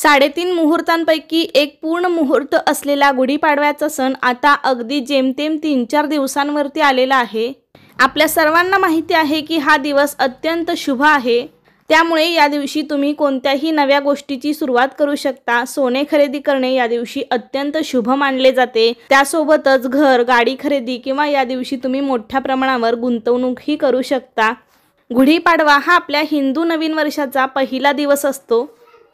3.5 मुहूर्तांपैकी एक पूर्ण मुहूर्त असलेला गुढीपाडव्याचा सण आता अगदी जेमतेम 3-4 दिवसांवरती आलेला आहे। आपल्या सर्वांना माहिती आहे की हा दिवस अत्यंत शुभ आहे। त्यामुळे या दिवशी तुम्ही कोणत्याही नव्या गोष्टीची सुरुवात करू शकता। सोने खरेदी करणे या दिवशी अत्यंत शुभ मानले जाते। त्यासोबतच घर, गाडी खरेदी किंवा या दिवशी तुम्ही मोठ्या प्रमाणावर गुंतवणूकही करू शकता। गुढीपाडवा हा आपल्या हिंदू नवीन वर्षाचा पहिला दिवस असतो।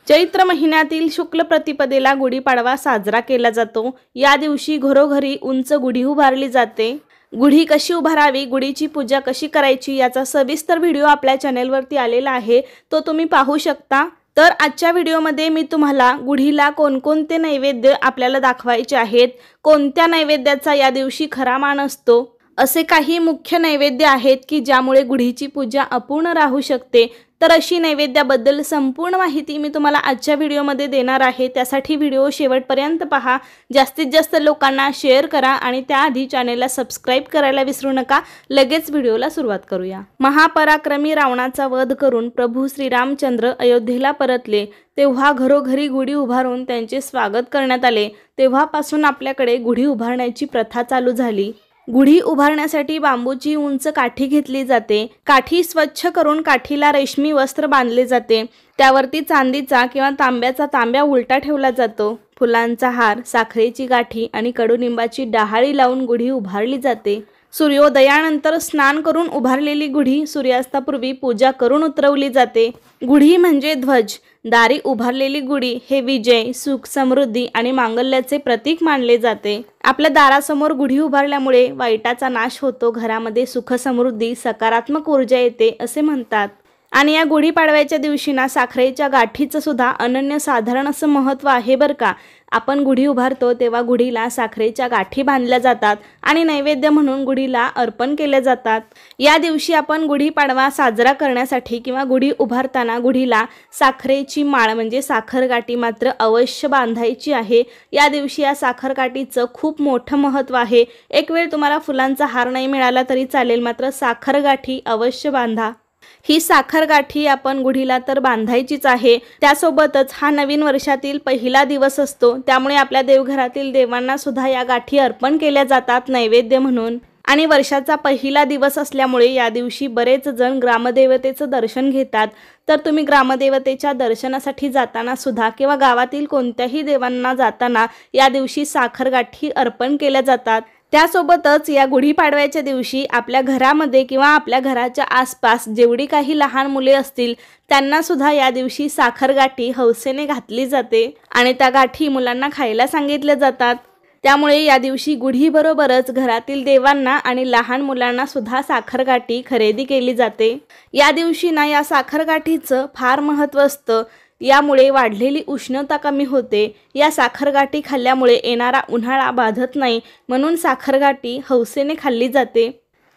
चैत्र महिन्यातील शुक्ल प्रतिपदेला गुढीपाडवा साजरा केला जातो। या दिवशी घरोघरी उंच गुढी उभारली जाते। गुढी कशी उभारावी, गुढीची पूजा कशी करायची याचा सविस्तर व्हिडिओ आपल्या चॅनेलवरती आलेला आहे, तो तुम्ही पाहू शकता। तर आजच्या व्हिडिओमध्ये मी तुम्हाला गुढीला कोणकोणते नैवेद्य आपल्याला दाखवायचे आहेत, कोणत्या नैवेद्याचा या दिवशी खरा मान असतो, असे काही मुख्य नैवेद्य आहेत की ज्यामुळे गुढीची पूजा अपूर्ण राहू शकते। तर अशी नैवेद्याबद्दल संपूर्ण माहिती मी तुम्हाला आजच्या व्हिडिओमध्ये देणार आहे। त्यासाठी व्हिडिओ शेवटपर्यंत पहा, जास्तीत जास्त लोकांना शेअर करा आणि त्याआधी चॅनेलला सबस्क्राइब करायला विसरू नका। लगेच व्हिडिओला सुरुवात करूया। महापराक्रमी रावणाचा वध करून प्रभू श्रीरामचंद्र अयोध्येला परतले तेव्हा घरोघरी गुढी उभारून त्यांचे स्वागत करण्यात आले। तेव्हापासून आपल्याकडे गुढी उभारण्याची प्रथा चालू झाली। गुढी उभारण्यासाठी बांबूची उंच काठी घेतली जाते। काठी स्वच्छ करून काठीला रेशमी वस्त्र बांधले जाते। त्यावरती चांदीचा किंवा तांब्याचा तांब्या उलटा ठेवला जातो। फुलांचा हार, साखरेची गाठी आणि कडुनिंबाची डहाळी लावून गुढी उभारली जाते। सूर्योदयानंतर स्नान करून उभारलेली गुढी सूर्यास्तापूर्वी पूजा करून उतरवली जाते। गुढी म्हणजे ध्वज। दारी उभारलेली गुढी हे विजय, सुख, समृद्धी आणि मांगल्याचे प्रतीक मानले जाते। आपल्या दारासमोर गुढी उभारल्यामुळे वाईटाचा नाश होतो, घरामध्ये सुख, समृद्धी, सकारात्मक ऊर्जा येते असे म्हणतात। आणि या गुढीपाडव्याच्या दिवशी ना साखरेच्या गाठीचं सुद्धा अनन्यसाधारण असं महत्त्व आहे बरं का। आपण गुढी उभारतो तेव्हा गुढीला साखरेच्या गाठी बांधल्या जातात आणि नैवेद्य म्हणून गुढीला अर्पण केले जातात। या दिवशी आपण गुढीपाडवा साजरा करण्यासाठी किंवा गुढी उभारताना गुढीला साखरेची माळ म्हणजे साखर गाठी मात्र अवश्य बांधायची आहे। या दिवशी या साखर गाठीचं खूप मोठं महत्त्व आहे। एक वेळ तुम्हाला फुलांचा हार नाही मिळाला तरी चालेल, मात्र साखर गाठी अवश्य बांधा। ही साखर गाठी आपण गुढीला तर बांधायचीच आहे। त्यासोबतच हा नवीन वर्षातील पहिला दिवस असतो, त्यामुळे आपल्या देवघरातील देवांना सुद्धा या गाठी अर्पण केल्या जातात नैवेद्य म्हणून। आणि वर्षाचा पहिला दिवस असल्यामुळे या दिवशी बरेच जण ग्रामदेवतेचं दर्शन घेतात। तर तुम्ही ग्रामदेवतेच्या दर्शनासाठी जाताना सुद्धा किंवा गावातील कोणत्याही देवांना जाताना या दिवशी साखर गाठी अर्पण केल्या जातात। त्यासोबतच या गुढीपाडव्याच्या दिवशी आपल्या घरामध्ये किंवा आपल्या घराच्या आसपास जेवढी काही लहान मुले असतील त्यांना सुद्धा या दिवशी साखर गाठी हौसेने घातली जाते आणि त्या गाठी मुलांना खायला सांगितल्या जातात। त्यामुळे या दिवशी गुढीबरोबरच घरातील देवांना आणि लहान मुलांना सुद्धा साखर गाठी खरेदी केली जाते। या दिवशी ना या साखर गाठीचं फार महत्त्व असतं। यामुळे वाढलेली उष्णता कमी होते। या साखर गाठी खाल्ल्यामुळे येणारा उन्हाळा बाधत नाही, म्हणून साखर गाठी हौसेने खाल्ली जाते।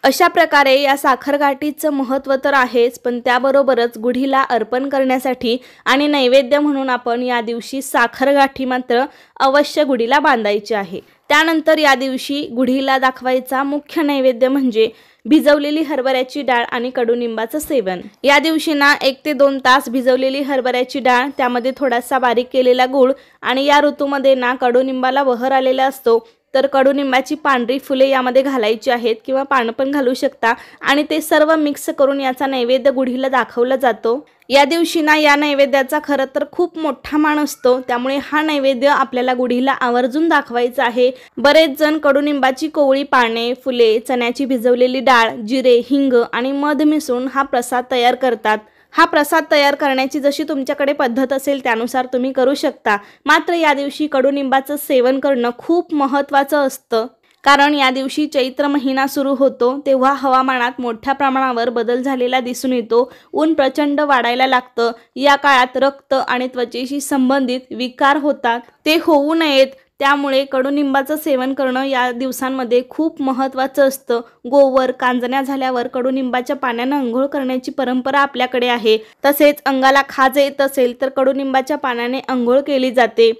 अशा प्रकारे या साखर गाठीचं महत्त्व तर आहेच, पण त्याबरोबरच गुढीला अर्पण करण्यासाठी आणि नैवेद्य म्हणून आपण या दिवशी साखर गाठी मात्र अवश्य गुढीला बांधायची आहे। त्यानंतर या दिवशी गुढीला दाखवायचा मुख्य नैवेद्य म्हणजे भिजवलेली हरभऱ्याची डाळ आणि कडुनिंबाचं सेवन। या दिवशी ना 1 ते 2 तास भिजवलेली हरभऱ्याची डाळ, त्यामध्ये थोडासा बारीक केलेला गूळ आणि या ऋतूमध्ये ना कडुनिंबाला बहर आलेला असतो, तर कडुनिंबाची पांढरी फुले यामध्ये घालायची आहेत किंवा पानं पण घालू शकता आणि ते सर्व मिक्स करून याचा नैवेद्य गुढीला दाखवला जातो। या दिवशी ना या नैवेद्याचा खरं तर खूप मोठा मान असतो, त्यामुळे हा नैवेद्य आपल्याला गुढीला आवर्जून दाखवायचा आहे। बरेच जण कडुनिंबाची कोवळी पाने, फुले, चण्याची भिजवलेली डाळ, जिरे, हिंग आणि मध मिसळून हा प्रसाद तयार करतात। हा प्रसाद तयार करण्याची जशी तुमच्याकडे पद्धत असेल त्यानुसार तुम्ही करू शकता, मात्र या दिवशी कडुनिंबाचं सेवन करणं खूप महत्त्वाचं असतं। कारण या दिवशी चैत्र महिना सुरू होतो तेव्हा हवामानात मोठ्या प्रमाणावर बदल झालेला दिसून येतो। ऊन प्रचंड वाढायला लागतं। या काळात रक्त आणि त्वचेशी संबंधित विकार होतात, ते होऊ नयेत त्यामुळे कडुनिंबाचं सेवन करणं या दिवसांमध्ये खूप महत्त्वाचं असतं। गोवर, कांजण्या झाल्यावर कडुनिंबाच्या पाण्यानं अंघोळ करण्याची परंपरा आपल्याकडे आहे। तसेच अंगाला खाज येत असेल तर कडुनिंबाच्या पाण्याने अंघोळ केली जाते।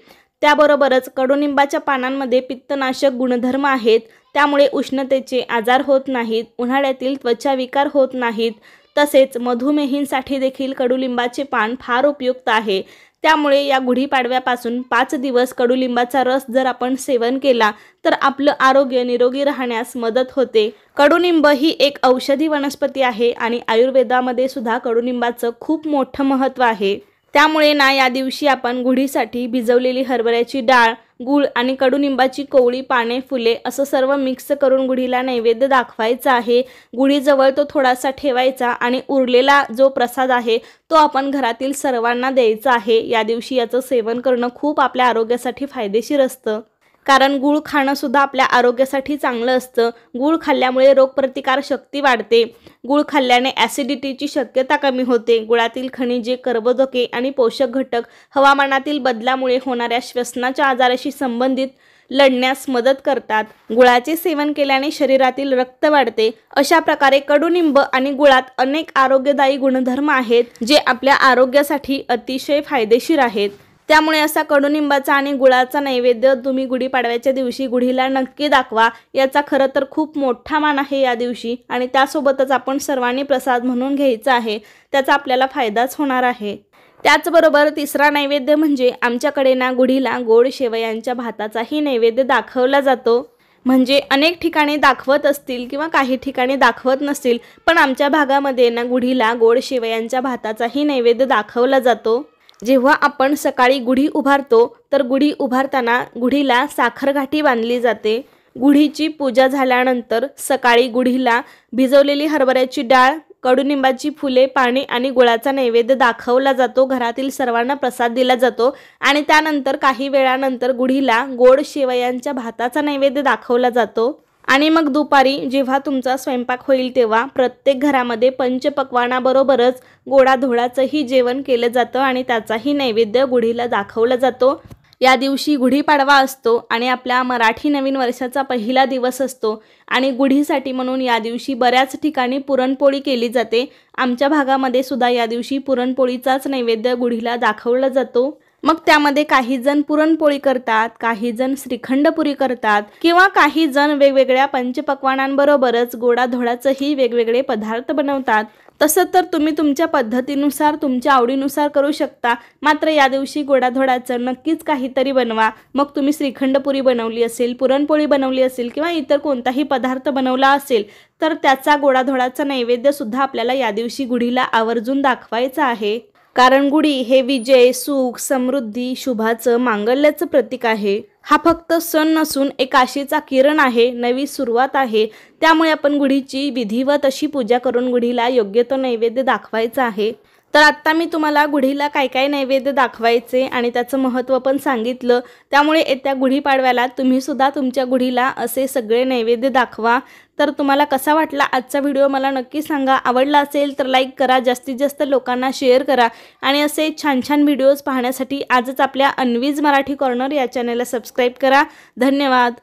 त्याबरोबरच कडुनिंबाच्या पानांमध्ये पित्तनाशक गुणधर्म आहेत, त्यामुळे उष्णतेचे आजार होत नाहीत, उन्हाळ्यातील त्वचा विकार होत नाहीत। तसेच मधुमेहींसाठी देखील कडुलिंबाचे पान फार उपयुक्त आहे। त्यामुळे या गुढीपाडव्यापासून 5 दिवस कडुलिंबाचा रस जर आपण सेवन केला तर आपलं आरोग्य निरोगी राहण्यास मदत होते। कडुनिंब ही एक औषधी वनस्पती आहे आणि आयुर्वेदामध्ये सुद्धा कडुनिंबाचं खूप मोठं महत्त्व आहे। त्यामुळे ना या दिवशी आपण गुढीसाठी भिजवलेली हरभऱ्याची डाळ, गूळ आणि कडुनिंबाची कोवळी पाने, फुले असं सर्व मिक्स करून गुढीला नैवेद्य दाखवायचा आहे। गुढीजवळ तो थोडासा ठेवायचा आणि उरलेला जो प्रसाद आहे तो आपण घरातील सर्वांना द्यायचा आहे। या दिवशी याचं सेवन करणं खूप आपल्या आरोग्यासाठी फायदेशीर असतं, कारण गूळ खाणं सुद्धा आपल्या आरोग्यासाठी चांगलं असतं। गूळ खाल्ल्यामुळे रोगप्रतिकार शक्ती वाढते। गूळ खाल्ल्याने ॲसिडिटीची शक्यता कमी होते। गुळातील खनिजे, कर्बोदके आणि पोषक घटक हवामानातील बदलामुळे होणाऱ्या श्वसनाच्या आजाराशी संबंधित लढण्यास मदत करतात। गुळाचे सेवन केल्याने शरीरातील रक्त वाढते। अशा प्रकारे कडुनिंब आणि गुळात अनेक आरोग्यदायी गुणधर्म आहेत जे आपल्या आरोग्यासाठी अतिशय फायदेशीर आहेत। त्यामुळे असा कडुनिंबाचा आणि गुळाचा नैवेद्य तुम्ही गुढीपाडव्याच्या दिवशी गुढीला नक्की दाखवा। याचा खरं तर खूप मोठा मान आहे या दिवशी, आणि त्यासोबतच आपण सर्वांनी प्रसाद म्हणून घ्यायचा आहे। त्याचा आपल्याला फायदाच होणार आहे। त्याचबरोबर तिसरा नैवेद्य म्हणजे आमच्याकडे ना गुढीला गोड शेवयांच्या भाताचाही नैवेद्य दाखवला जातो। म्हणजे अनेक ठिकाणी दाखवत असतील किंवा काही ठिकाणी दाखवत नसतील, पण आमच्या भागामध्ये ना गुढीला गोड शेवयांच्या भाताचाही नैवेद्य दाखवला जातो। जेव्हा आपण सकाळी गुढी उभारतो तर गुढी उभारताना गुढीला साखरघाटी बांधली जाते। गुढीची पूजा झाल्यानंतर सकाळी गुढीला भिजवलेली हरभऱ्याची डाळ, कडुनिंबाची फुले, पाने आणि गुळाचा नैवेद्य दाखवला जातो। घरातील सर्वांना प्रसाद दिला जातो आणि त्यानंतर काही वेळानंतर गुढीला गोड शेवयांच्या भाताचा नैवेद्य दाखवला जातो। आणि मग दुपारी जेव्हा तुमचा स्वयंपाक होईल तेव्हा प्रत्येक घरामध्ये पंचपक्वानाबरोबरच गोडाधोडाचंही जेवण केलं जातं आणि त्याचाही नैवेद्य गुढीला दाखवला जातो। या दिवशी गुढीपाडवा असतो आणि आपल्या मराठी नवीन वर्षाचा पहिला दिवस असतो आणि गुढीसाठी म्हणून या दिवशी बऱ्याच ठिकाणी पुरणपोळी केली जाते। आमच्या भागामध्ये सुद्धा या दिवशी पुरणपोळीचाच नैवेद्य गुढीला दाखवला जातो। मग त्यामध्ये काही जण पुरणपोळी करतात, काही जण श्रीखंडपुरी करतात किंवा काही जण वेगवेगळ्या पंचपक्वानांबरोबरच गोडाधोडाचंही वेगवेगळे पदार्थ बनवतात। तसं तर तुम्ही तुमच्या पद्धतीनुसार, तुमच्या आवडीनुसार करू शकता, मात्र या दिवशी गोडाधोडाचं नक्कीच काहीतरी बनवा। मग तुम्ही श्रीखंडपुरी बनवली असेल, पुरणपोळी बनवली असेल किंवा इतर कोणताही पदार्थ बनवला असेल तर त्याचा गोडाधोडाचा नैवेद्य सुद्धा आपल्याला या दिवशी गुढीला आवर्जून दाखवायचा आहे। कारण गुढी हे विजय, सुख, समृद्धी, शुभाचं, मांगल्याचं प्रतीक आहे। हा फक्त सण नसून एक आशेचा किरण आहे, नवी सुरुवात आहे। त्यामुळे आपण गुढीची विधिवत अशी पूजा करून गुढीला योग्य तो नैवेद्य दाखवायचा आहे। तर आत्ता मी तुम्हाला गुढीला काय काय नैवेद्य दाखवायचे आणि त्याचं महत्त्व पण सांगितलं। त्यामुळे येत्या गुढीपाडव्याला तुम्ही सुद्धा तुमच्या गुढीला असे सगळे नैवेद्य दाखवा। तर तुम्हाला कसा वाटला आजचा व्हिडिओ मला नक्की सांगा। आवडला असेल तर लाईक करा, जास्तीत जास्त लोकांना शेअर करा आणि असे छान छान व्हिडिओज पाहण्यासाठी आजच आपल्या अन्वीज मराठी कॉर्नर या चॅनलला सबस्क्राईब करा। धन्यवाद।